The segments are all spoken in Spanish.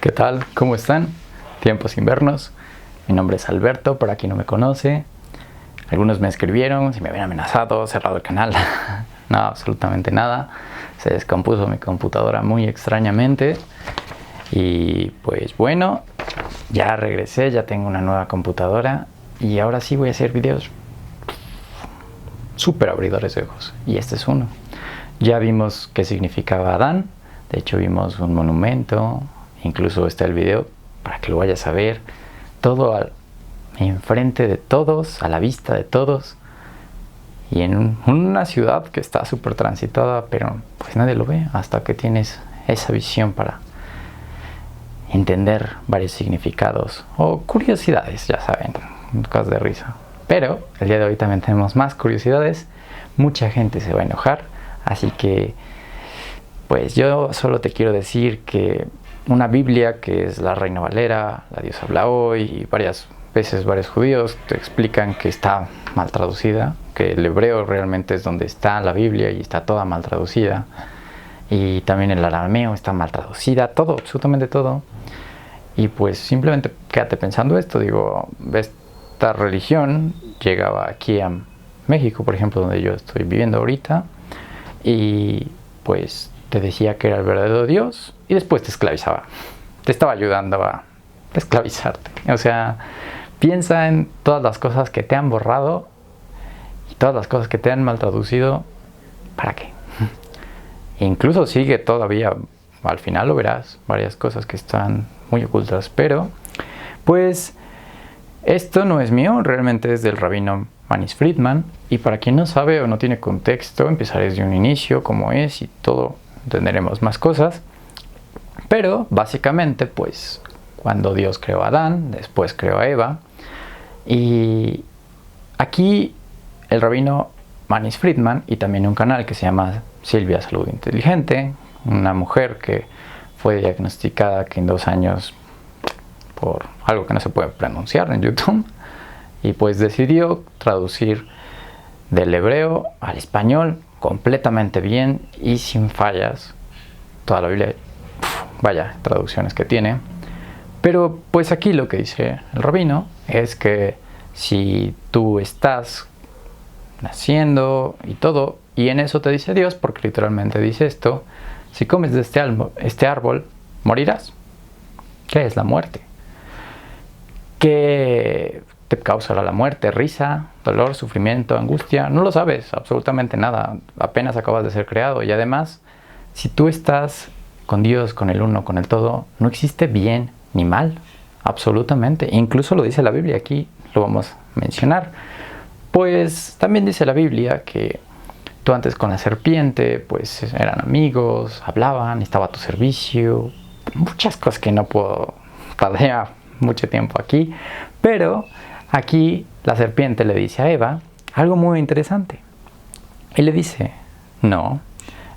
¿Qué tal? ¿Cómo están? Tiempo sin vernos. Mi nombre es Alberto, para quien no me conoce. Algunos me escribieron si me habían amenazado, cerrado el canal. No, absolutamente nada. Se descompuso mi computadora muy extrañamente. Y pues bueno, ya regresé, ya tengo una nueva computadora. Y ahora sí voy a hacer videos súper abridores de ojos. Y este es uno. Ya vimos qué significaba Adán. De hecho vimos un monumento. Incluso está el video para que lo vayas a ver. Todo enfrente de todos, a la vista de todos. Y en una ciudad que está súper transitada, pero pues nadie lo ve hasta que tienes esa visión para entender varios significados o curiosidades, ya saben, cosas de risa. Pero el día de hoy también tenemos más curiosidades. Mucha gente se va a enojar, así que pues yo solo te quiero decir que una Biblia, que es la Reina Valera, la Dios habla hoy, y varias veces varios judíos te explican que está mal traducida, que el hebreo realmente es donde está la Biblia y está toda mal traducida, y también el arameo está mal traducida, todo, absolutamente todo. Y pues simplemente quédate pensando esto, digo, esta religión llegaba aquí a México, por ejemplo, donde yo estoy viviendo ahorita, y pues te decía que era el verdadero Dios y después te esclavizaba. Te estaba ayudando a esclavizarte. O sea, piensa en todas las cosas que te han borrado y todas las cosas que te han mal traducido. ¿Para qué? E incluso sigue todavía, al final lo verás, varias cosas que están muy ocultas. Pero, pues, esto no es mío, realmente es del rabino Manis Friedman. Y para quien no sabe o no tiene contexto, empezaré desde un inicio, cómo es y todo. Entenderemos más cosas, pero básicamente pues cuando Dios creó a Adán, después creó a Eva, y aquí el rabino Manis Friedman, y también un canal que se llama Silvia Salud Inteligente, una mujer que fue diagnosticada que en 2 años por algo que no se puede pronunciar en YouTube, y pues decidió traducir del hebreo al español completamente bien y sin fallas toda la Biblia. Vaya traducciones que tiene. Pero pues aquí lo que dice el rabino es que si tú estás naciendo y todo, y en eso te dice Dios, porque literalmente dice esto: si comes de este árbol morirás. ¿Qué es la muerte? ¿Qué te causará la muerte? ¿Risa, dolor, sufrimiento, angustia? No lo sabes, absolutamente nada. Apenas acabas de ser creado. Y además, si tú estás con Dios, con el uno, con el todo, no existe bien ni mal, absolutamente. Incluso lo dice la Biblia, aquí lo vamos a mencionar. Pues también dice la Biblia que tú antes con la serpiente, pues eran amigos, hablaban, estaba a tu servicio. Muchas cosas que no puedo tardar mucho tiempo aquí, pero aquí la serpiente le dice a Eva algo muy interesante. Y le dice: no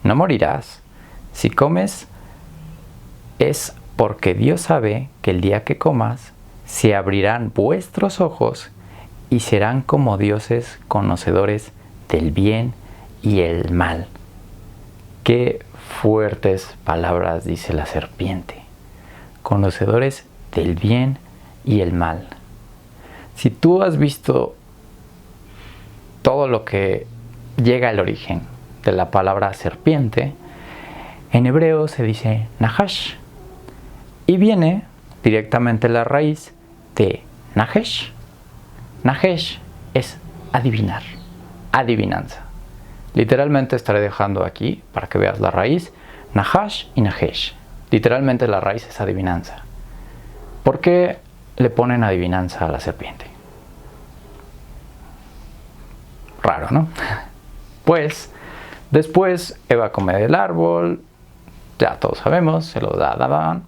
morirás. Si comes es porque Dios sabe que el día que comas se abrirán vuestros ojos y serán como dioses conocedores del bien y el mal. Qué fuertes palabras dice la serpiente. Conocedores del bien y el mal. Si tú has visto todo lo que llega al origen de la palabra serpiente, en hebreo se dice Nahash, y viene directamente la raíz de Nahesh. Nahesh es adivinar, adivinanza. Literalmente estaré dejando aquí para que veas la raíz, Nahash y Nahesh. Literalmente la raíz es adivinanza. ¿Por qué le ponen adivinanza a la serpiente? Raro, ¿no? Pues después Eva come del árbol, ya todos sabemos, se lo da a Adán.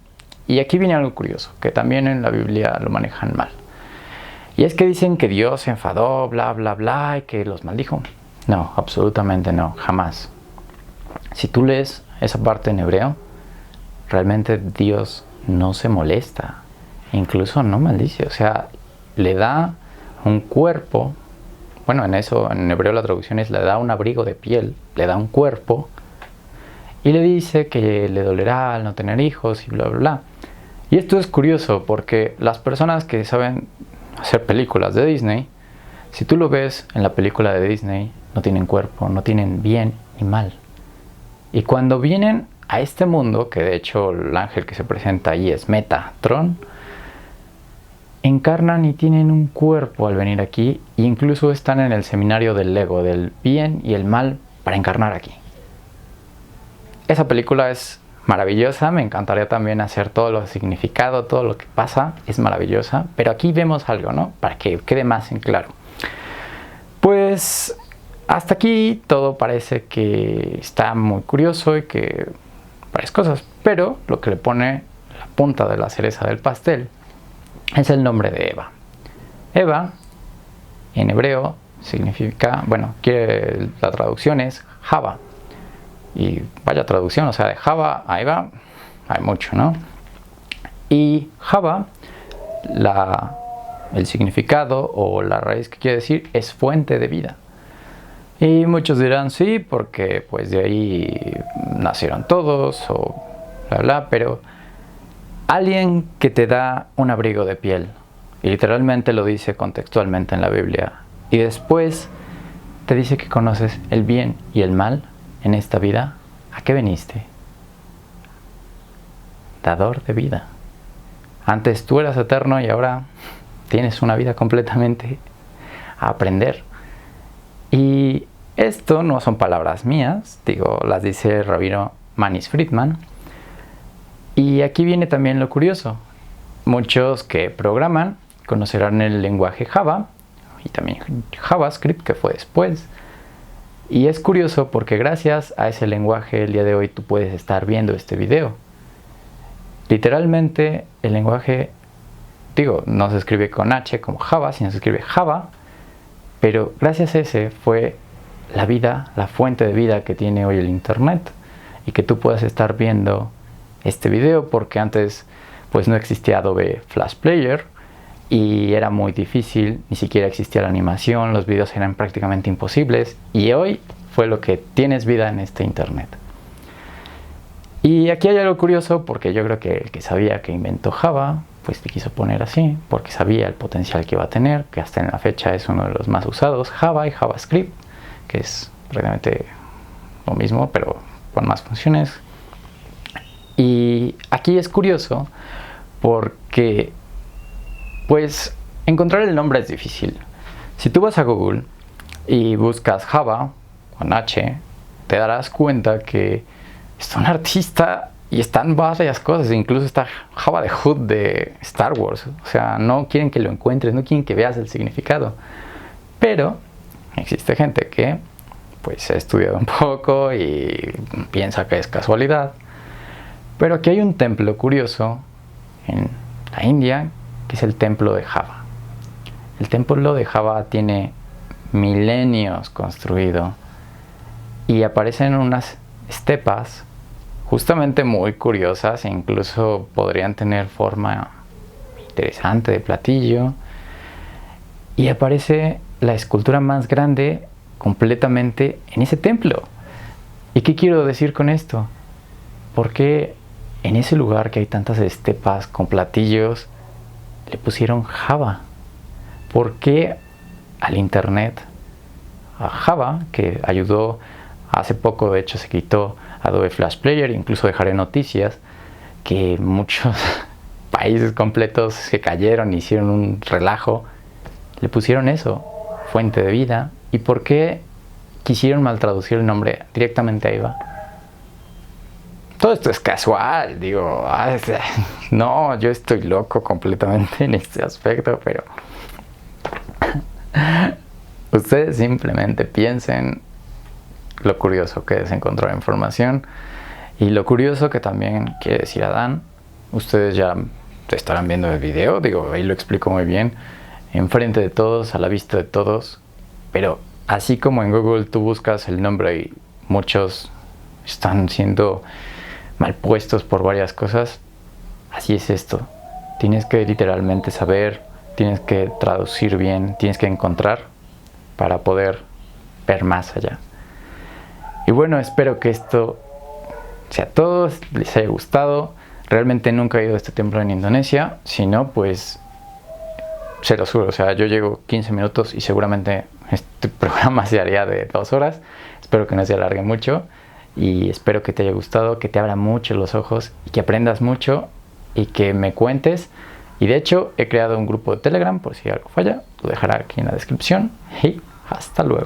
Y aquí viene algo curioso, que también en la Biblia lo manejan mal. Y es que dicen que Dios se enfadó, bla, bla, bla, y que los maldijo. No, absolutamente no, jamás. Si tú lees esa parte en hebreo, realmente Dios no se molesta. Incluso no maldice, o sea, le da un cuerpo. Bueno, en hebreo la traducción es: le da un abrigo de piel, le da un cuerpo, y le dice que le dolerá al no tener hijos y bla, bla, bla. Y esto es curioso porque las personas que saben hacer películas de Disney, si tú lo ves en la película de Disney, no tienen cuerpo, no tienen bien ni mal. Y cuando vienen a este mundo, que de hecho el ángel que se presenta ahí es Metatron, encarnan y tienen un cuerpo al venir aquí, e incluso están en el seminario del Lego, del bien y el mal para encarnar aquí. Esa película es maravillosa, me encantaría también hacer todo lo significado, todo lo que pasa, es maravillosa, pero aquí vemos algo, ¿no? Para que quede más en claro. Pues hasta aquí todo parece que está muy curioso y que varias cosas, pero lo que le pone la punta de la cereza del pastel es el nombre de Eva. Eva, en hebreo, significa, bueno, la traducción es Java. Y vaya traducción, o sea, de Java a Eva hay mucho, ¿no? Y Java, el significado o la raíz que quiere decir es fuente de vida. Y muchos dirán sí, porque pues de ahí nacieron todos o bla bla, pero alguien que te da un abrigo de piel, y literalmente lo dice contextualmente en la Biblia, y después te dice que conoces el bien y el mal en esta vida, ¿a qué veniste? Dador de vida. Antes tú eras eterno y ahora tienes una vida completamente a aprender. Y esto no son palabras mías, digo, las dice el rabino Manis Friedman. Y aquí viene también lo curioso. Muchos que programan conocerán el lenguaje Java y también JavaScript, que fue después. Y es curioso porque gracias a ese lenguaje el día de hoy tú puedes estar viendo este video. Literalmente el lenguaje, digo, no se escribe con H como Java, sino se escribe Java, pero gracias a ese fue la vida, la fuente de vida que tiene hoy el internet y que tú puedas estar viendo este video, porque antes pues no existía Adobe Flash Player y era muy difícil, ni siquiera existía la animación, los videos eran prácticamente imposibles, y hoy fue lo que tienes vida en este internet. Y aquí hay algo curioso, porque yo creo que el que sabía que inventó Java pues le quiso poner así, porque sabía el potencial que iba a tener, que hasta en la fecha es uno de los más usados, Java y JavaScript, que es prácticamente lo mismo pero con más funciones. Y aquí es curioso porque pues encontrar el nombre es difícil. Si tú vas a Google y buscas Java con H, te darás cuenta que es un artista y están varias cosas, incluso está Java the Hutt de Star Wars. O sea, no quieren que lo encuentres, no quieren que veas el significado. Pero existe gente que pues ha estudiado un poco y piensa que es casualidad. Pero aquí hay un templo curioso en la India, que es el templo de Java. El templo de Java tiene milenios construido y aparecen unas estepas justamente muy curiosas, e incluso podrían tener forma interesante de platillo, y aparece la escultura más grande completamente en ese templo. ¿Y qué quiero decir con esto? ¿Por qué en ese lugar que hay tantas estepas con platillos le pusieron Java? ¿Por qué al internet, a Java, que ayudó hace poco, de hecho se quitó Adobe Flash Player, incluso dejaré noticias que muchos países completos se cayeron y hicieron un relajo, le pusieron eso, fuente de vida? ¿Y por qué quisieron maltraducir el nombre directamente a Eva? Todo esto es casual, digo, no, yo estoy loco completamente en este aspecto, pero ustedes simplemente piensen lo curioso que es encontrar información y lo curioso que también quiere decir Adán. Ustedes ya estarán viendo el video, digo, ahí lo explico muy bien, enfrente de todos, a la vista de todos, pero así como en Google tú buscas el nombre y muchos están siendo mal puestos por varias cosas, así es esto. Tienes que literalmente saber, tienes que traducir bien, tienes que encontrar para poder ver más allá. Y bueno, espero que esto, si a todos les haya gustado, Realmente nunca he ido a este templo en Indonesia, si no, pues se lo juro, o sea, yo llego 15 minutos y seguramente este programa se haría de 2 horas. Espero que no se alargue mucho y espero que te haya gustado, que te abra mucho los ojos y que aprendas mucho y que me cuentes. Y de hecho he creado un grupo de Telegram por si algo falla, lo dejaré aquí en la descripción y hasta luego.